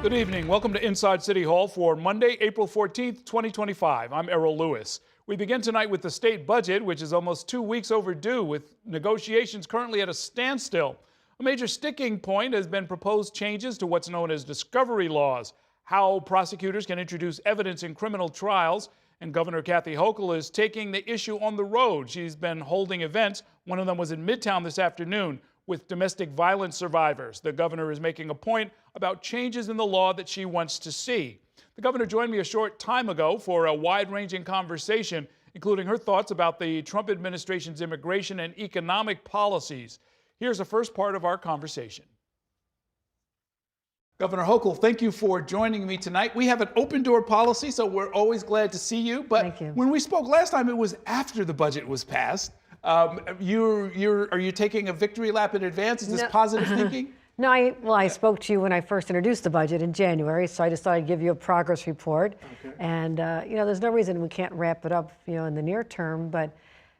Good evening. Welcome to Inside City Hall for Monday, April 14th, 2025. I'm Errol Louis. We begin tonight with the state budget, which is almost 2 weeks overdue, with negotiations currently at a standstill. A major sticking point has been proposed changes to what's known as discovery laws, how prosecutors can introduce evidence in criminal trials. And Governor Kathy Hochul is taking the issue on the road. She's been holding events. One of them was in Midtown this afternoon with domestic violence survivors. The governor is making a point about changes in the law that she wants to see. The governor joined me a short time ago for a wide-ranging conversation, including her thoughts about the Trump administration's immigration and economic policies. Here's the first part of our conversation. Governor Hochul, thank you for joining me tonight. We have an open door policy, so we're always glad to see you. But Thank you. When we spoke last time, it was after the budget was passed. Are you taking a victory lap in advance? Is this positive thinking? No, I spoke to you when I first introduced the budget in January, so I just thought I'd give you a progress report. Okay. And, there's no reason we can't wrap it up, in the near term, but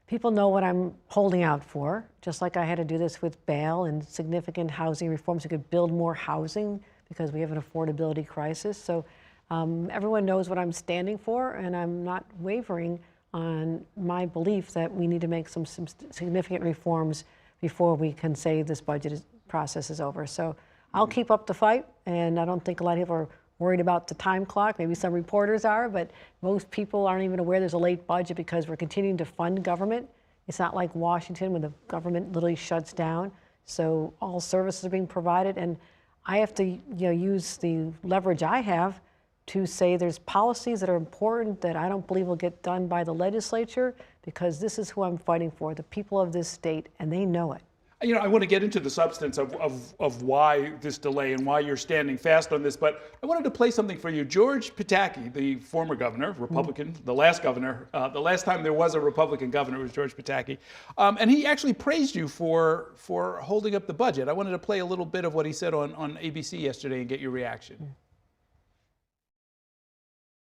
people know what I'm holding out for, just like I had to do this with bail and significant housing reforms. We could build more housing because we have an affordability crisis. So everyone knows what I'm standing for, and I'm not wavering on my belief that we need to make some significant reforms before we can say this budget process is over. So I'll keep up the fight, and I don't think a lot of people are worried about the time clock. Maybe some reporters are, but most people aren't even aware there's a late budget because we're continuing to fund government. It's not like Washington when the government literally shuts down. So all services are being provided, and I have to use the leverage I have to say there's policies that are important that I don't believe will get done by the legislature, because this is who I'm fighting for, the people of this state, and they know it. I want to get into the substance of why this delay and why you're standing fast on this, but I wanted to play something for you. George Pataki, the former governor, Republican, the last governor, the last time there was a Republican governor was George Pataki, and he actually praised you for holding up the budget. I wanted to play a little bit of what he said on ABC yesterday and get your reaction.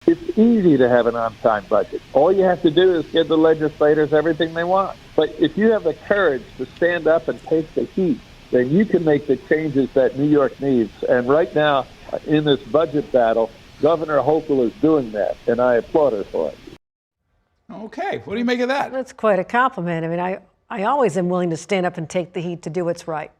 It's easy to have an on-time budget. All you have to do is give the legislators everything they want. But if you have the courage to stand up and take the heat, then you can make the changes that New York needs. And right now, in this budget battle, Governor Hochul is doing that, and I applaud her for it. Okay, what do you make of that? That's quite a compliment. I mean, I always am willing to stand up and take the heat to do what's right.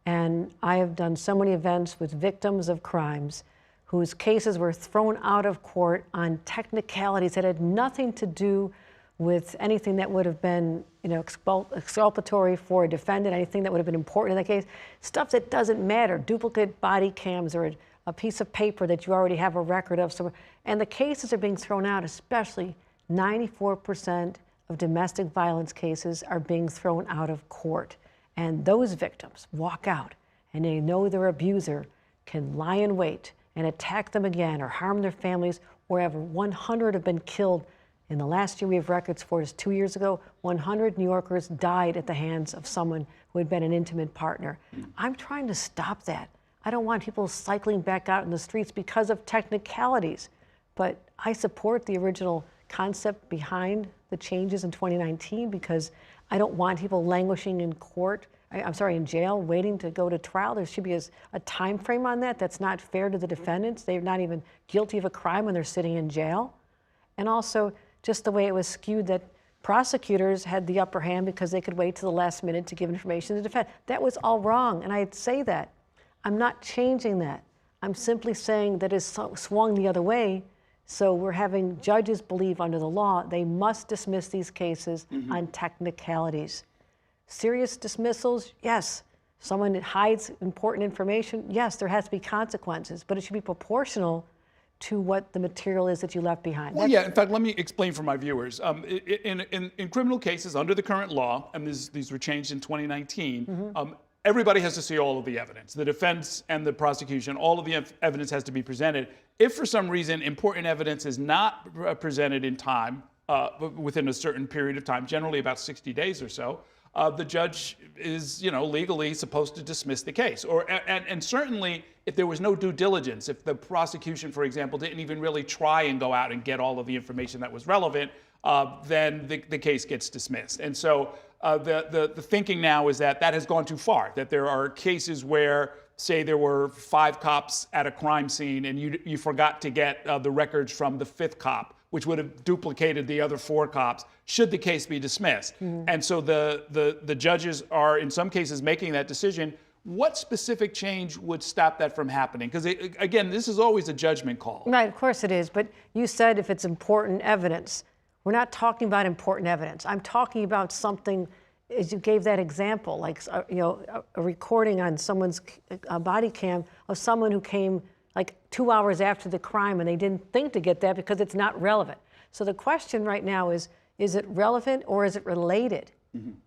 And I have done so many events with victims of crimes whose cases were thrown out of court on technicalities that had nothing to do with anything that would have been, exculpatory for a defendant, anything that would have been important in that case, stuff that doesn't matter, duplicate body cams or a piece of paper that you already have a record of. And the cases are being thrown out, especially 94% of domestic violence cases are being thrown out of court. And those victims walk out and they know their abuser can lie in wait and attack them again or harm their families, or ever 100 have been killed. In the last year we have records for is 2 years ago, 100 New Yorkers died at the hands of someone who had been an intimate partner. I'm trying to stop that. I don't want people cycling back out in the streets because of technicalities, but I support the original concept behind the changes in 2019 because I don't want people languishing in court. In jail, waiting to go to trial. There should be a time frame on that. That's not fair to the defendants. They're not even guilty of a crime when they're sitting in jail. And also, just the way it was skewed that prosecutors had the upper hand because they could wait to the last minute to give information to the defense. That was all wrong, and I'd say that. I'm not changing that. I'm simply saying that it's swung the other way, so we're having judges believe under the law they must dismiss these cases on technicalities. Serious dismissals, yes. Someone that hides important information, yes, there has to be consequences, but it should be proportional to what the material is that you left behind. Well, in fact, let me explain for my viewers. In criminal cases under the current law, and these were changed in 2019, everybody has to see all of the evidence. The defense and the prosecution, all of the evidence has to be presented. If for some reason important evidence is not presented in time, within a certain period of time, generally about 60 days or so, the judge is, legally supposed to dismiss the case. And certainly, if there was no due diligence, if the prosecution, for example, didn't even really try and go out and get all of the information that was relevant, then the case gets dismissed. And so the thinking now is that has gone too far, that there are cases where say there were 5 cops at a crime scene and you forgot to get the records from the 5th cop, which would have duplicated the other 4 cops, should the case be dismissed. And so the judges are, in some cases, making that decision. What specific change would stop that from happening? Because, again, this is always a judgment call. Right, of course it is. But you said if it's important evidence. We're not talking about important evidence. I'm talking about something, as you gave that example, like a recording on someone's body cam of someone who came like 2 hours after the crime and they didn't think to get that because it's not relevant. So the question right now is it relevant or is it related?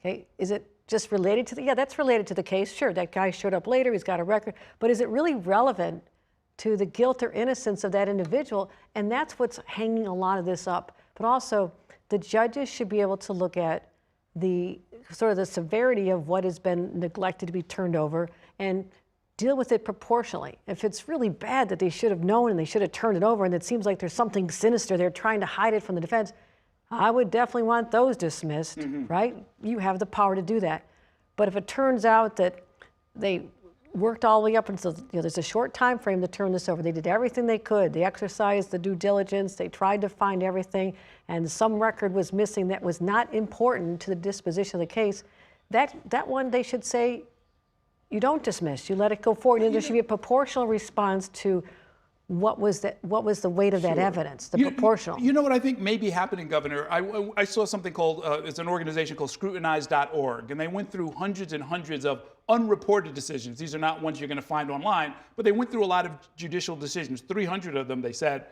Okay, is it just related to yeah, that's related to the case. Sure, that guy showed up later, he's got a record, but is it really relevant to the guilt or innocence of that individual? And that's what's hanging a lot of this up. But also, the judges should be able to look at the sort of the severity of what has been neglected to be turned over and deal with it proportionally. If it's really bad that they should have known and they should have turned it over and it seems like there's something sinister, they're trying to hide it from the defense, I would definitely want those dismissed, right? You have the power to do that. But if it turns out that they worked all the way up until, there's a short time frame to turn this over. They did everything they could. They exercised the due diligence. They tried to find everything, and some record was missing that was not important to the disposition of the case. That one, they should say, you don't dismiss. You let it go forward. And there should be a proportional response to what was the weight of that evidence, the proportional. You know what I think may be happening, Governor? I saw something called, it's an organization called scrutinize.org, and they went through hundreds and hundreds of unreported decisions. These are not ones you're going to find online, but they went through a lot of judicial decisions, 300 of them, they said,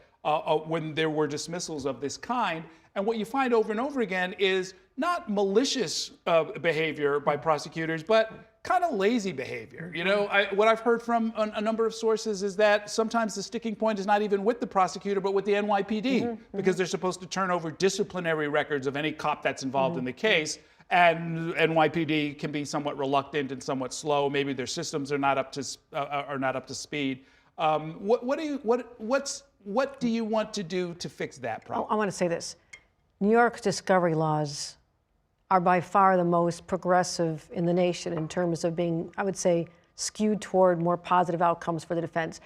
when there were dismissals of this kind. And what you find over and over again is not malicious behavior by prosecutors, but kind of lazy behavior. What I've heard from a number of sources is that sometimes the sticking point is not even with the prosecutor, but with the NYPD, because they're supposed to turn over disciplinary records of any cop that's involved in the case. And NYPD can be somewhat reluctant and somewhat slow. Maybe their systems are not up to speed. What do you want to do to fix that problem? I want to say this. New York's discovery laws are by far the most progressive in the nation in terms of being, I would say, skewed toward more positive outcomes for the defense.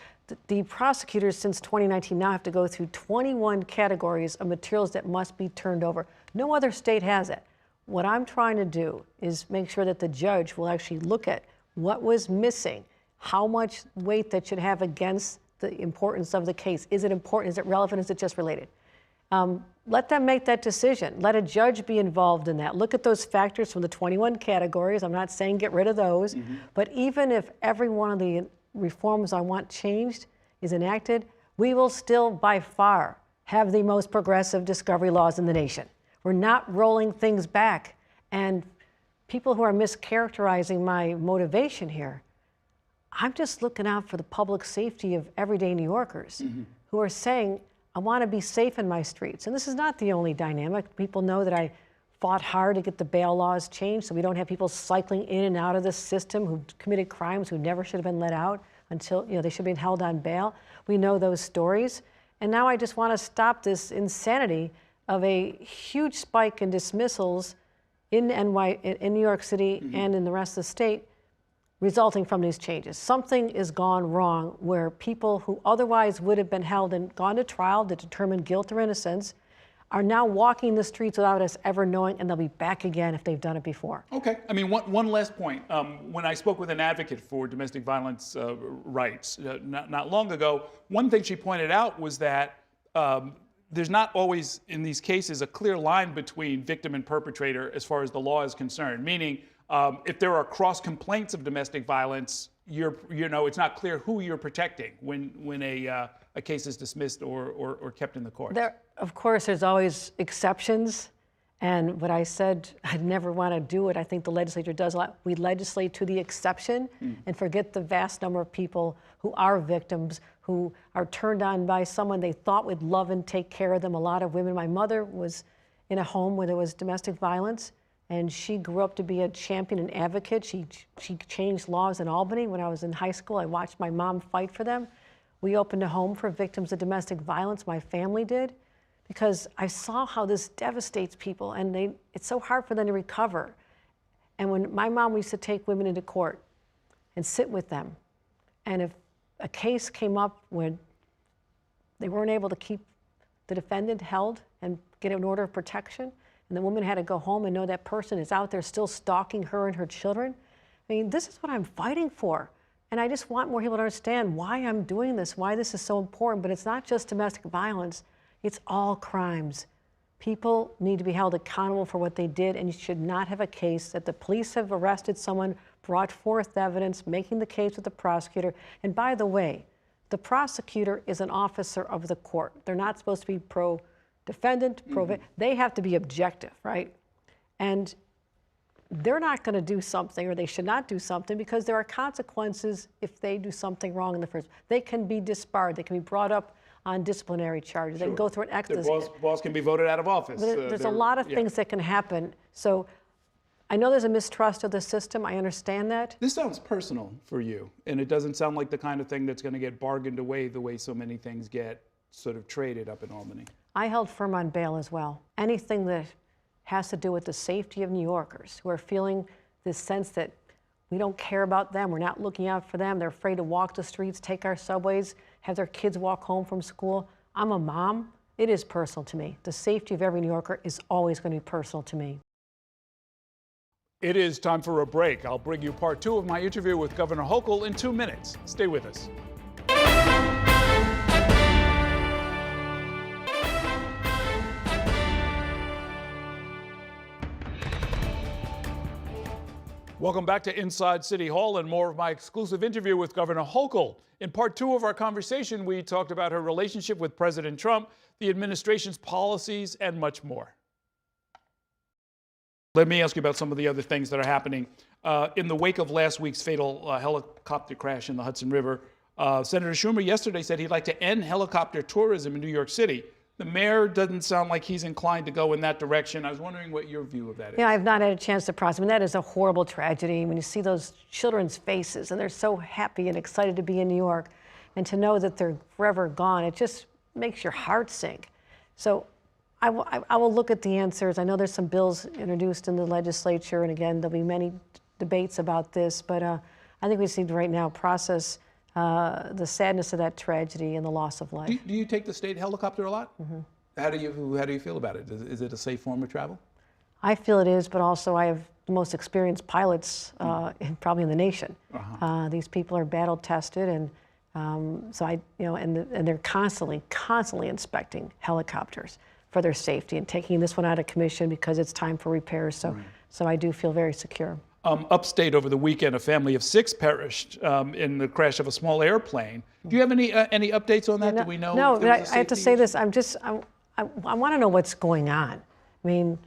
The prosecutors since 2019 now have to go through 21 categories of materials that must be turned over. No other state has it. What I'm trying to do is make sure that the judge will actually look at what was missing, how much weight that should have against the importance of the case. Is it important? Is it relevant? Is it just related? Let them make that decision. Let a judge be involved in that. Look at those factors from the 21 categories. I'm not saying get rid of those, but even if every one of the reforms I want changed is enacted, we will still by far have the most progressive discovery laws in the nation. We're not rolling things back. And people who are mischaracterizing my motivation here, I'm just looking out for the public safety of everyday New Yorkers who are saying, I want to be safe in my streets. And this is not the only dynamic. People know that I fought hard to get the bail laws changed so we don't have people cycling in and out of the system who committed crimes who never should have been let out until they should have been held on bail. We know those stories. And now I just want to stop this insanity of a huge spike in dismissals in New York City and in the rest of the state resulting from these changes. Something is gone wrong where people who otherwise would have been held and gone to trial to determine guilt or innocence are now walking the streets without us ever knowing, and they'll be back again if they've done it before. Okay. I mean, one last point. When I spoke with an advocate for domestic violence rights not long ago, one thing she pointed out was that there's not always, in these cases, a clear line between victim and perpetrator as far as the law is concerned, meaning if there are cross complaints of domestic violence, it's not clear who you're protecting when a case is dismissed or kept in the court. Of course, there's always exceptions. And what I said, I'd never want to do it. I think the legislature does a lot. We legislate to the exception and forget the vast number of people who are victims, who are turned on by someone they thought would love and take care of them. A lot of women. My mother was in a home where there was domestic violence. And she grew up to be a champion and advocate. She changed laws in Albany. When I was in high school, I watched my mom fight for them. We opened a home for victims of domestic violence, my family did, because I saw how this devastates people, and it's so hard for them to recover. And when my mom used to take women into court and sit with them And if a case came up where they weren't able to keep the defendant held and get an order of protection, and the woman had to go home and know that person is out there still stalking her and her children, I mean, this is what I'm fighting for. And I just want more people to understand why I'm doing this, why this is so important. But it's not just domestic violence, it's all crimes. People need to be held accountable for what they did, and you should not have a case that the police have arrested someone, brought forth evidence, making the case with the prosecutor. And by the way, the prosecutor is an officer of the court. They're not supposed to be pro-defendant, they have to be objective, right? And they're not going to do something, or they should not do something, because there are consequences if they do something wrong in the first. They can be disbarred. They can be brought up on disciplinary charges. They can go through an exit. Their boss can be voted out of office. There's a lot of things that can happen. So I know there's a mistrust of the system. I understand that. This sounds personal for you, and it doesn't sound like the kind of thing that's going to get bargained away the way so many things get sort of traded up in Albany. I held firm on bail as well. Anything that has to do with the safety of New Yorkers who are feeling this sense that we don't care about them, we're not looking out for them, they're afraid to walk the streets, take our subways, have their kids walk home from school. I'm a mom. It is personal to me. The safety of every New Yorker is always going to be personal to me. It is time for a break. I'll bring you part 2 of my interview with Governor Hochul in 2 minutes. Stay with us. Welcome back to Inside City Hall and more of my exclusive interview with Governor Hochul. In part 2 of our conversation, we talked about her relationship with President Trump, the administration's policies, and much more. Let me ask you about some of the other things that are happening. In the wake of last week's fatal helicopter crash in the Hudson River, Senator Schumer yesterday said he'd like to end helicopter tourism in New York City. The mayor doesn't sound like he's inclined to go in that direction. I was wondering what your view of that is. Yeah, I've not had a chance to process. I mean, that is a horrible tragedy. When you see those children's faces and they're so happy and excited to be in New York, and to know that they're forever gone, it just makes your heart sink. So I will look at the answers. I know there's some bills introduced in the legislature, and again, there'll be many debates about this, but I think we just need to right now process the sadness of that tragedy and the loss of life. Do you take the state helicopter a lot? Mm-hmm. How do you feel about it? Is it a safe form of travel? I feel it is, but also I have the most experienced pilots probably in the nation. These people are battle tested, and so and they're constantly inspecting helicopters for their safety and taking this one out of commission because it's time for repairs. So I do feel very secure. Upstate over the weekend, a family of 6 perished in the crash of a small airplane. Do you have any updates on that? Do we know? No, I have to say this. I want to know what's going on. I mean,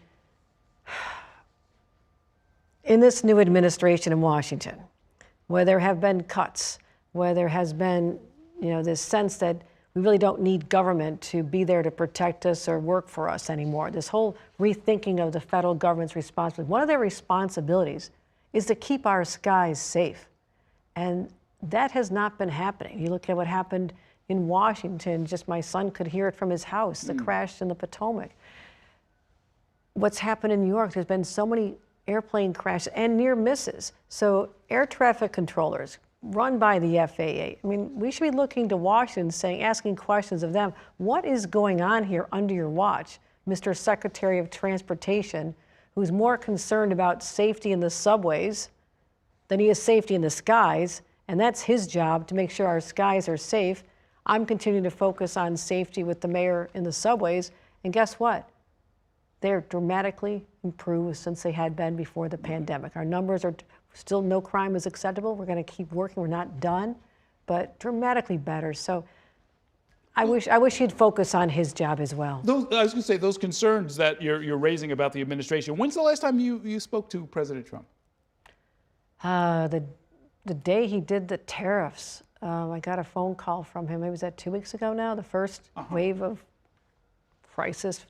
in this new administration in Washington, where there have been cuts, where there has been, this sense that we really don't need government to be there to protect us or work for us anymore. This whole rethinking of the federal government's responsibility. One of their responsibilities is to keep our skies safe. And that has not been happening. You look at what happened in Washington, just my son could hear it from his house, the crash in the Potomac. What's happened in New York, there's been so many airplane crashes and near misses. So air traffic controllers, run by the FAA. I mean, we should be looking to Washington, asking questions of them. What is going on here under your watch, Mr. Secretary of Transportation, who's more concerned about safety in the subways than he is safety in the skies, and that's his job to make sure our skies are safe. I'm continuing to focus on safety with the mayor in the subways, and guess what? They're dramatically improved since they had been before the pandemic. Our numbers are still, no crime is acceptable. We're going to keep working. We're not done, but dramatically better. So I wish he'd focus on his job as well. I was going to say, those concerns that you're raising about the administration, when's the last time you spoke to President Trump? The day he did the tariffs. I got a phone call from him. Maybe was that 2 weeks ago now? The first wave of crisis,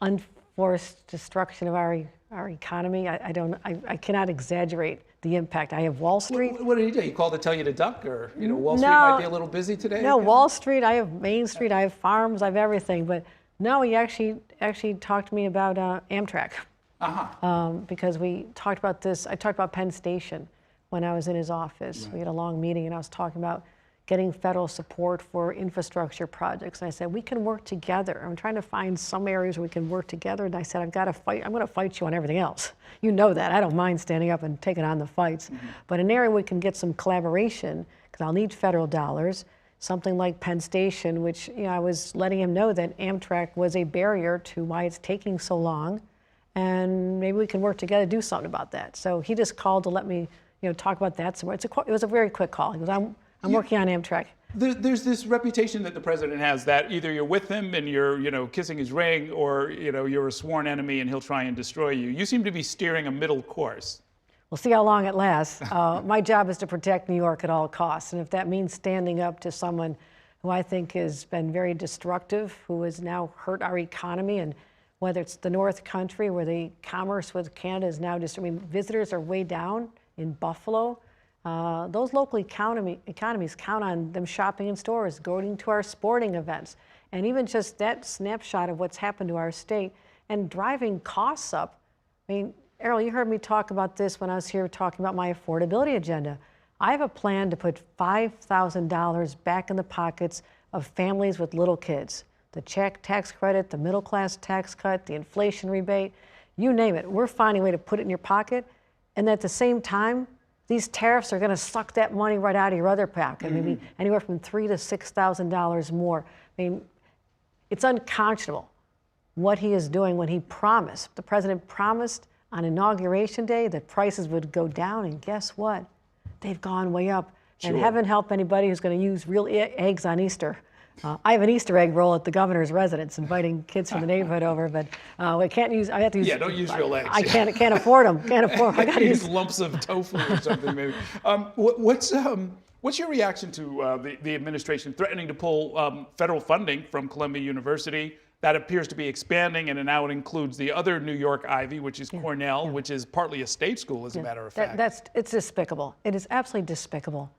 unforced destruction of our economy. I cannot exaggerate the impact. I have Wall Street. What did he do? He called to tell you to duck, or Wall Street might be a little busy today? No, Wall Street. I have Main Street. I have farms. I have everything. But no, he actually talked to me about Amtrak. Because we talked about this. I talked about Penn Station, when I was in his office. We had a long meeting, and I was talking about getting federal support for infrastructure projects. And I said, we can work together. I'm trying to find some areas where we can work together. And I said, I'm going to fight you on everything else. You know that. I don't mind standing up and taking on the fights. But an area we can get some collaboration, because I'll need federal dollars, something like Penn Station, which I was letting him know that Amtrak was a barrier to why it's taking so long. And maybe we can work together to do something about that. So he just called to let me talk about that some more. It was a very quick call. He goes, I'm working on Amtrak. There's this reputation that the president has that either you're with him and you're kissing his ring, or you're a sworn enemy and he'll try and destroy you. You seem to be steering a middle course. We'll see how long it lasts. My job is to protect New York at all costs, and if that means standing up to someone who I think has been very destructive, who has now hurt our economy, and whether it's the North Country where the commerce with Canada is now visitors are way down in Buffalo. Those local economies count on them shopping in stores, going to our sporting events, and even just that snapshot of what's happened to our state and driving costs up. I mean, Errol, you heard me talk about this when I was here talking about my affordability agenda. I have a plan to put $5,000 back in the pockets of families with little kids. The check tax credit, the middle class tax cut, the inflation rebate, you name it. We're finding a way to put it in your pocket, and at the same time, these tariffs are going to suck that money right out of your other pocket, maybe anywhere from $3,000 to $6,000 more. I mean, it's unconscionable what he is doing when he promised. The president promised on Inauguration Day that prices would go down, and guess what? They've gone way up. And heaven help anybody who's going to use real eggs on Easter. I have an Easter egg roll at the governor's residence, inviting kids from the neighborhood over, but I can't use. I have to use. Yeah, don't use real eggs. I can't afford them. Can't afford. I got to use lumps of tofu or something, maybe. What's your reaction to the administration threatening to pull federal funding from Columbia University? That appears to be expanding, and now it includes the other New York Ivy, which is Cornell, which is partly a state school, as a matter of fact. It's despicable. It is absolutely despicable.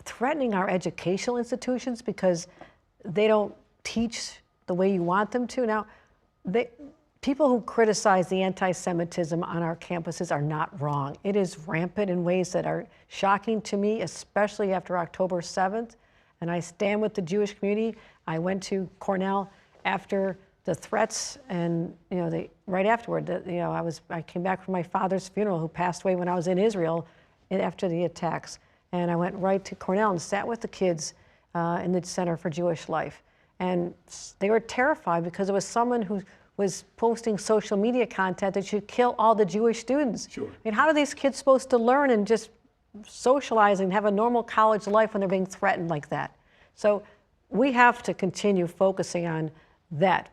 Threatening our educational institutions because they don't teach the way you want them to. Now, people who criticize the anti-Semitism on our campuses are not wrong. It is rampant in ways that are shocking to me, especially after October 7th. And I stand with the Jewish community. I went to Cornell after the threats, and right afterward, I came back from my father's funeral, who passed away when I was in Israel after the attacks. And I went right to Cornell and sat with the kids in the Center for Jewish Life. And they were terrified because it was someone who was posting social media content that should kill all the Jewish students. Sure. I mean, how are these kids supposed to learn and just socialize and have a normal college life when they're being threatened like that? So we have to continue focusing on that.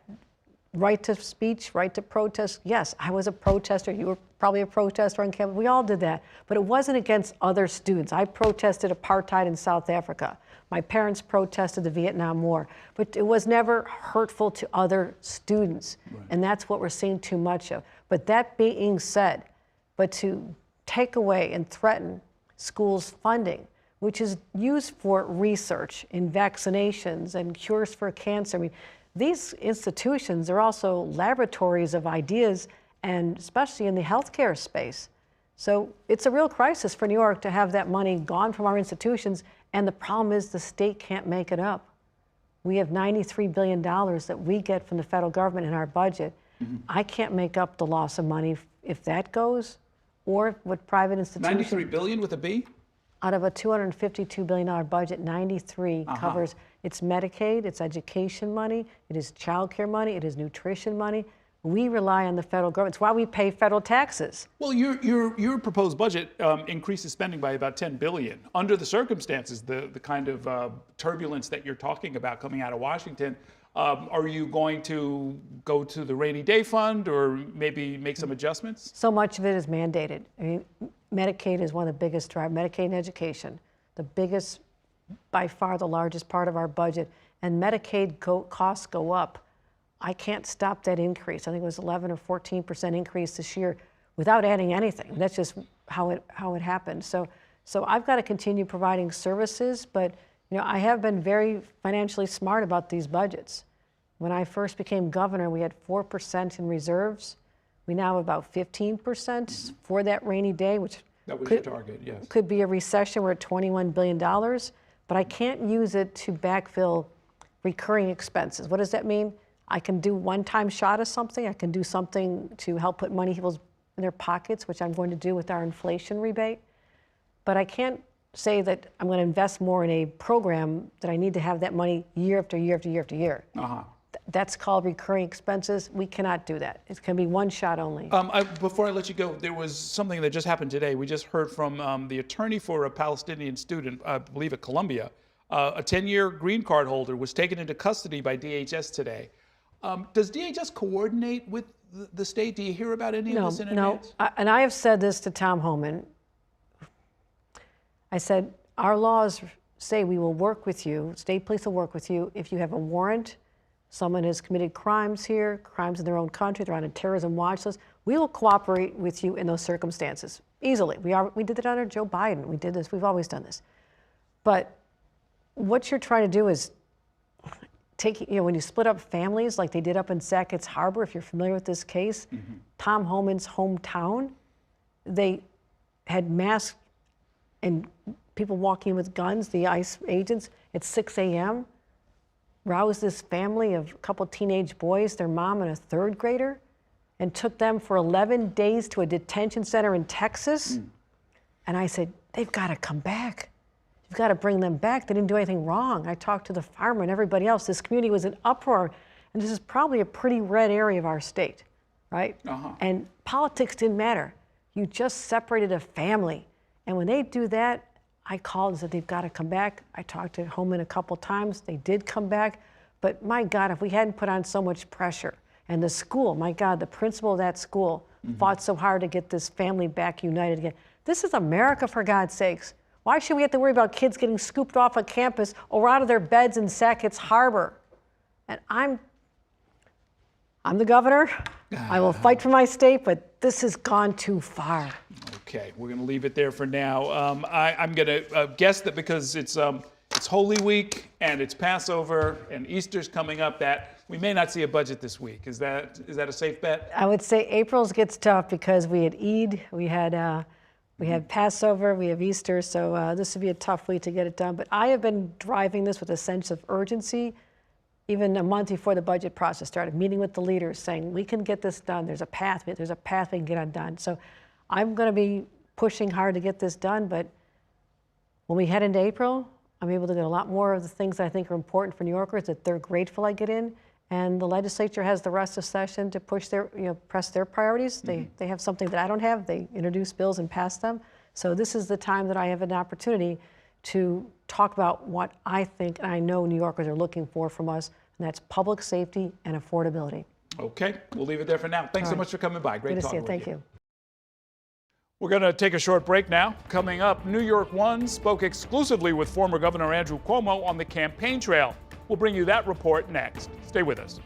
Right to speech, right to protest. Yes, I was a protester. You were probably a protester on campus. We all did that. But it wasn't against other students. I protested apartheid in South Africa. My parents protested the Vietnam War. But it was never hurtful to other students. Right. And that's what we're seeing too much of. But that being said, but to take away and threaten schools' funding, which is used for research in vaccinations and cures for cancer. I mean, these institutions are also laboratories of ideas, and especially in the healthcare space. So it's a real crisis for New York to have that money gone from our institutions, and the problem is the state can't make it up. We have $93 billion that we get from the federal government in our budget. I can't make up the loss of money if that goes, or what private institutions. $93 billion with a B? Out of a $252 billion budget, 93 covers, it's Medicaid, it's education money, it is child care money, it is nutrition money. We rely on the federal government. It's why we pay federal taxes. Well, your proposed budget increases spending by about $10 billion. Under the circumstances, the kind of turbulence that you're talking about coming out of Washington, are you going to go to the rainy day fund or maybe make some adjustments? So much of it is mandated. I mean, Medicaid is one of the biggest drivers. Medicaid and education, the biggest, by far the largest part of our budget. And Medicaid costs go up. I can't stop that increase. I think it was 11 or 14% increase this year without adding anything. That's just how it happened. So I've got to continue providing services, but I have been very financially smart about these budgets. When I first became governor, we had 4% in reserves. We now have about 15% for that rainy day, which That was your target, yes. Could be a recession. We're at $21 billion, but I can't use it to backfill recurring expenses. What does that mean? I can do one-time shot of something. I can do something to help put money in people's in their pockets, which I'm going to do with our inflation rebate. But I can't say that I'm going to invest more in a program that I need to have that money year after year after year after year. That's called recurring expenses. We cannot do that. It can be one shot only. Before I let you go, there was something that just happened today. We just heard from the attorney for a Palestinian student, I believe at Columbia. A 10-year green card holder was taken into custody by DHS today. Does DHS coordinate with the state? Do you hear about any of this in advance? No, and I have said this to Tom Homan. I said, our laws say we will work with you, state police will work with you if you have a warrant, someone has committed crimes here, crimes in their own country, they're on a terrorism watch list. We will cooperate with you in those circumstances, easily. We did it under Joe Biden. We did this, we've always done this. But what you're trying to do is take, when you split up families like they did up in Sackett's Harbor, if you're familiar with this case, Tom Homan's hometown, they had masked and people walking with guns, the ICE agents, at 6 a.m., roused this family of a couple teenage boys, their mom and a third grader, and took them for 11 days to a detention center in Texas. And I said, they've got to come back. You've got to bring them back. They didn't do anything wrong. I talked to the farmer and everybody else. This community was in uproar. And this is probably a pretty red area of our state, right? And politics didn't matter. You just separated a family. And when they do that, I called and said, they've got to come back. I talked to Homan a couple times. They did come back. But my God, if we hadn't put on so much pressure, and the school, my God, the principal of that school fought so hard to get this family back united again. This is America, for God's sakes. Why should we have to worry about kids getting scooped off a campus or out of their beds in Sackett's Harbor? And I'm the governor. I will fight for my state, but this has gone too far. Okay, we're going to leave it there for now. I'm going to guess that because it's Holy Week and it's Passover and Easter's coming up, that we may not see a budget this week. Is that a safe bet? I would say April's gets tough because we had Eid, we had Passover, we have Easter, so this would be a tough week to get it done. But I have been driving this with a sense of urgency, even a month before the budget process started, meeting with the leaders, saying we can get this done. There's a path we can get it done. So I'm going to be pushing hard to get this done. But when we head into April, I'm able to get a lot more of the things that I think are important for New Yorkers that they're grateful I get in. And the legislature has the rest of session to push their, press their priorities. They have something that I don't have. They introduce bills and pass them. So this is the time that I have an opportunity to talk about what I think and I know New Yorkers are looking for from us, and that's public safety and affordability. Okay, we'll leave it there for now. Thanks so much for coming by. Great talking with you. Thank you. We're going to take a short break now. Coming up, New York One spoke exclusively with former Governor Andrew Cuomo on the campaign trail. We'll bring you that report next. Stay with us.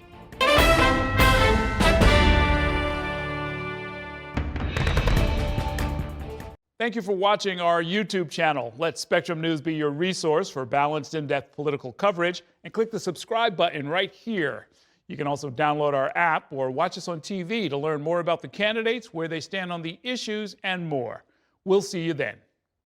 Thank you for watching our YouTube channel. Let Spectrum News be your resource for balanced, in-depth political coverage, and click the subscribe button right here. You can also download our app or watch us on TV to learn more about the candidates, where they stand on the issues, and more. We'll see you then.